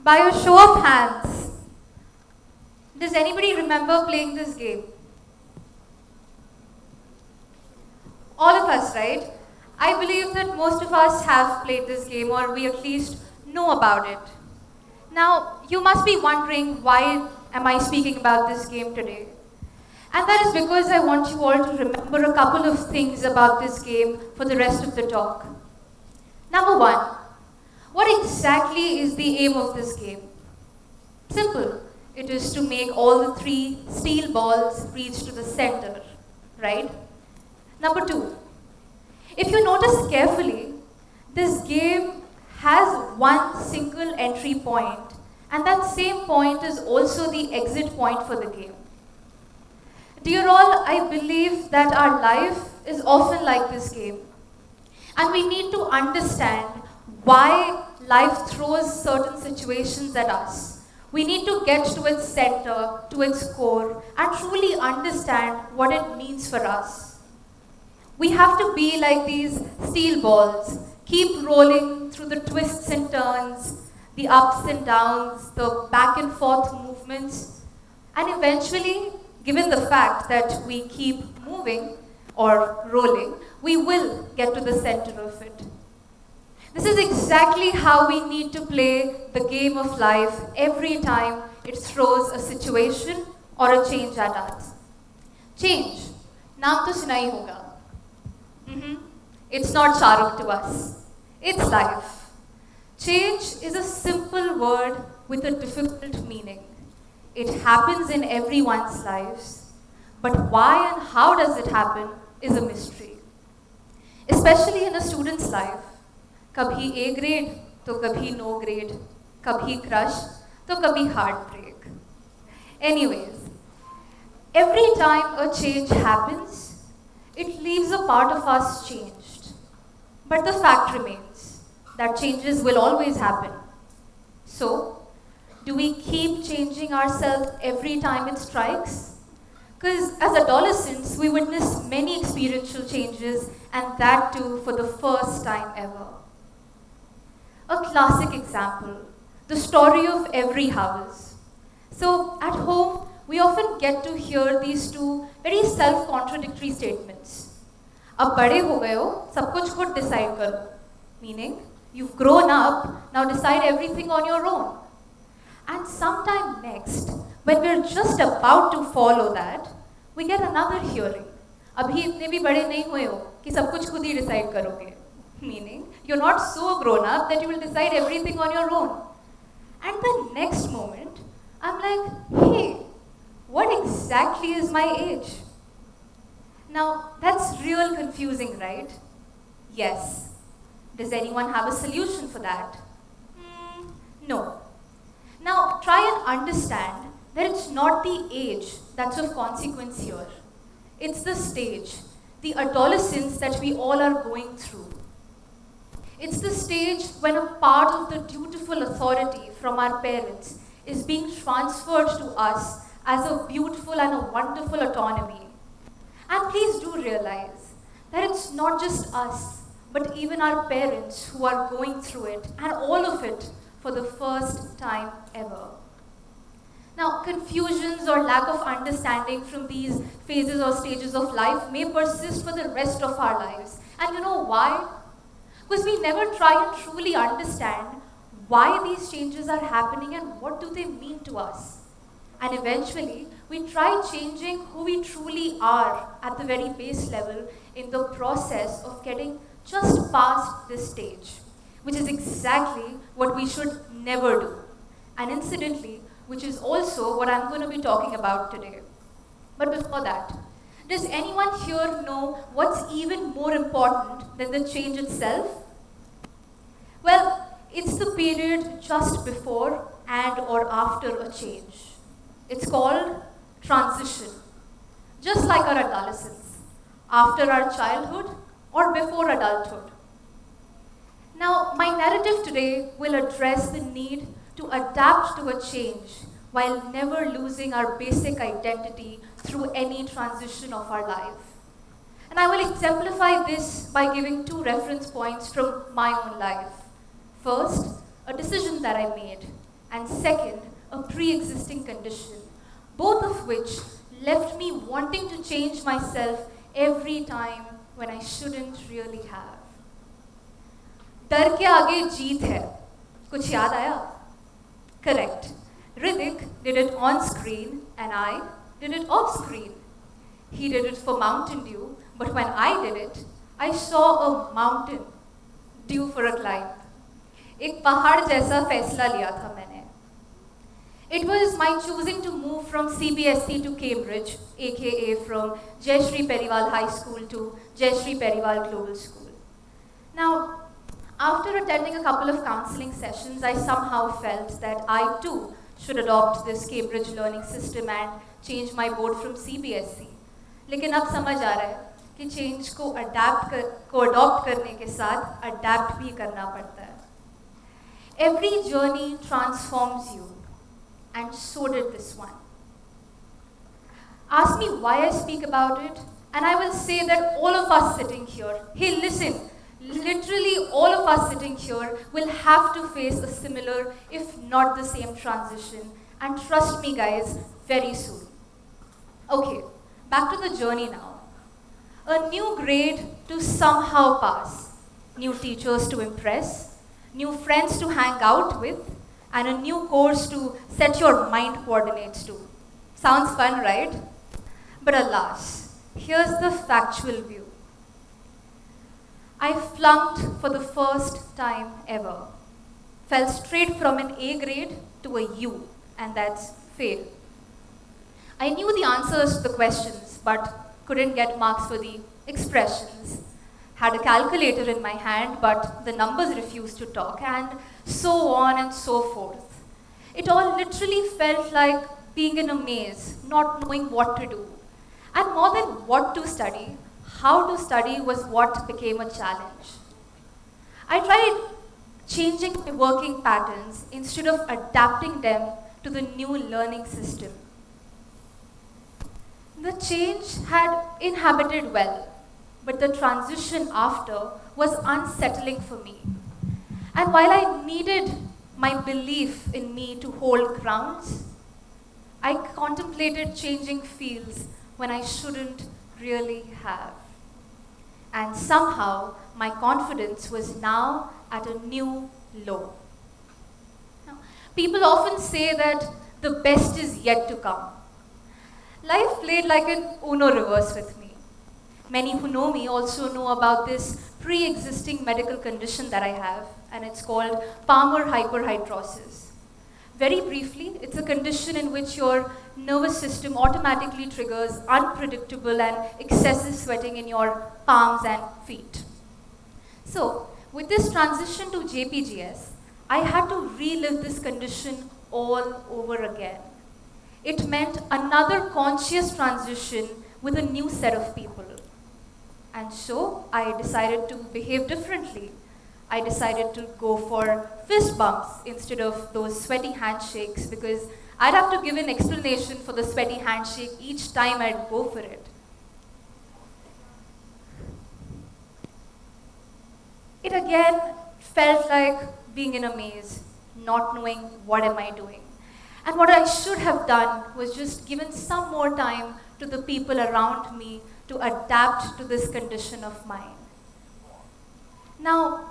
By a show of hands, does anybody remember playing this game? All of us, right? I believe that most of us have played this game, or we at least know about it. Now, you must be wondering, why am I speaking about this game today? And that is because I want you all to remember a couple of things about this game for the rest of the talk. Number one, what exactly is the aim of this game? Simple. It is to make all the 3 steel balls reach to the center, right? Number two, if you notice carefully, this game has one single entry point, and that same point is also the exit point for the game. Dear all, I believe that our life is often like this game, and we need to understand why life throws certain situations at us. We need to get to its center, to its core, and truly understand what it means for us. We have to be like these steel balls, keep rolling through the twists and turns, the ups and downs, the back and forth movements, and eventually, given the fact that we keep moving or rolling, we will get to the center of it. This is exactly how we need to play the game of life every time it throws a situation or a change at us. Change. Naam to suna hi hoga. It's not Shahrukh to us. It's life. Change is a simple word with a difficult meaning. It happens in everyone's lives, but why and how does it happen is a mystery. Especially in a student's life. कभी A grade, तो कभी no grade, कभी crush, तो कभी heartbreak. Anyways, every time a change happens, it leaves a part of us changed. But the fact remains that changes will always happen. So, do we keep changing ourselves every time it strikes? Because as adolescents, we witness many experiential changes, and that too for the first time ever. A classic example, the story of every house. So at home, we often get to hear these two very self-contradictory statements. अब बड़े हो गए हो, सब कुछ खुद decide करो. Meaning, you've grown up, now decide everything on your own. And sometime next, when we're just about to follow that, we get another hearing. अभी इतने भी बड़े नहीं हुए हो कि सब कुछ खुद ही decide करोगे. Meaning, you're not so grown up that you will decide everything on your own. And the next moment, I'm like, hey, what exactly is my age? Now, that's real confusing, right? Yes. Does anyone have a solution for that? No. Now, try and understand that it's not the age that's of consequence here. It's the stage, the adolescence that we all are going through. It's the stage when a part of the dutiful authority from our parents is being transferred to us as a beautiful and a wonderful autonomy. And please do realize that it's not just us, but even our parents who are going through it, and all of it for the first time ever. Now, confusions or lack of understanding from these phases or stages of life may persist for the rest of our lives. And you know why? Because we never try and truly understand why these changes are happening and what do they mean to us. And eventually, we try changing who we truly are at the very base level in the process of getting just past this stage, which is exactly what we should never do. And incidentally, which is also what I'm going to be talking about today. But before that, does anyone here know what's even more important than the change itself? Well, it's the period just before and or after a change. It's called transition. Just like our adolescence, after our childhood or before adulthood. Now, my narrative today will address the need to adapt to a change while never losing our basic identity through any transition of our life. And I will exemplify this by giving two reference points from my own life. First, a decision that I made, and second, a pre-existing condition, both of which left me wanting to change myself every time when I shouldn't really have. डर के आगे जीत है. कुछ याद आया? Correct. Riddick did it on screen and I did it off screen. He did it for Mountain Dew, but when I did it, I saw a mountain due for a climb. एक पहाड़ जैसा फैसला लिया था मैंने. It was my choosing to move from CBSE to Cambridge, aka from Jayashree Periwal High School to Jayashree Periwal Global School. Now, after attending a couple of counseling sessions, I somehow felt that I too should adopt this Cambridge learning system and change my board from CBSE. लेकिन अब समझ आ रहा है कि change को adopt करने के साथ adapt भी करना पड़ता है. Every journey transforms you, and so did this one. Ask me why I speak about it, and I will say that all of us sitting here, hey listen, literally all of us sitting here will have to face a similar, if not the same transition, and trust me guys, very soon. Okay, back to the journey now. A new grade to somehow pass, new teachers to impress, new friends to hang out with, and a new course to set your mind coordinates to. Sounds fun, right? But alas, here's the factual view. I flunked for the first time ever. Fell straight from an A grade to a U, and that's fail. I knew the answers to the questions, but couldn't get marks for the expressions. Had a calculator in my hand, but the numbers refused to talk, and so on and so forth. It all literally felt like being in a maze, not knowing what to do. And more than what to study, how to study was what became a challenge. I tried changing my working patterns instead of adapting them to the new learning system. The change had inhabited well, but the transition after was unsettling for me. And while I needed my belief in me to hold grounds, I contemplated changing fields when I shouldn't really have. And somehow, my confidence was now at a new low. Now, people often say that the best is yet to come. Life played like an Uno reverse with me. Many who know me also know about this pre-existing medical condition that I have, and it's called Palmar hyperhidrosis. Very briefly, it's a condition in which your nervous system automatically triggers unpredictable and excessive sweating in your palms and feet. So, with this transition to JPGS, I had to relive this condition all over again. It meant another conscious transition with a new set of people. And so I decided to behave differently. I decided to go for fist bumps instead of those sweaty handshakes because I'd have to give an explanation for the sweaty handshake each time I'd go for it. It again felt like being in a maze, not knowing what am I doing. And what I should have done was just given some more time to the people around me to adapt to this condition of mine. Now,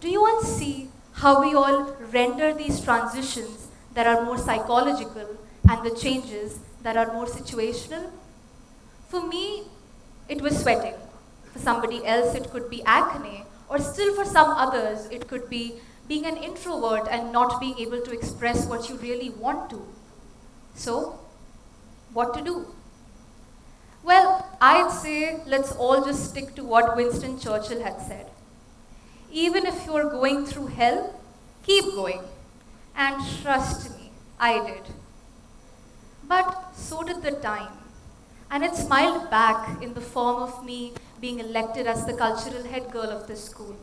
do you all see how we all render these transitions that are more psychological and the changes that are more situational? For me, it was sweating. For somebody else, it could be acne, or still for some others, it could be being an introvert and not being able to express what you really want to. So, what to do? Well, I'd say let's all just stick to what Winston Churchill had said. Even if you're going through hell, keep going. And trust me, I did. But so did the time. And it smiled back in the form of me being elected as the cultural head girl of the school.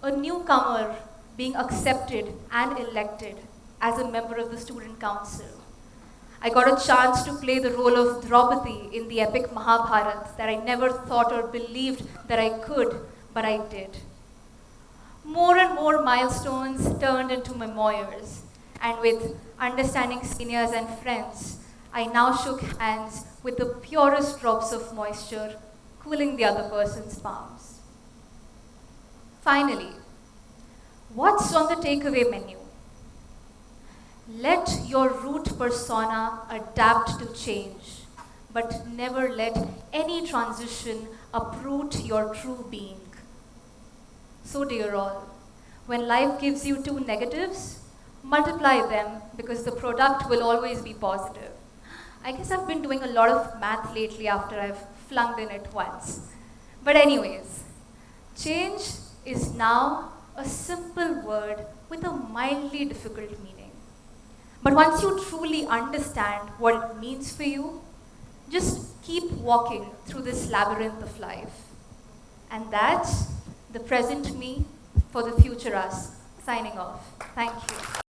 A newcomer being accepted and elected as a member of the student council. I got a chance to play the role of Draupadi in the epic Mahabharata that I never thought or believed that I could, but I did. More and more milestones turned into memoirs, and with understanding seniors and friends, I now shook hands with the purest drops of moisture, cooling the other person's palms. Finally, what's on the takeaway menu? Let your root persona adapt to change, but never let any transition uproot your true being. So dear all, when life gives you two negatives, multiply them because the product will always be positive. I guess I've been doing a lot of math lately after I've flunked in it once. But anyways, change is now a simple word with a mildly difficult meaning. But once you truly understand what it means for you, just keep walking through this labyrinth of life. And that's the present me for the future us. Signing off. Thank you.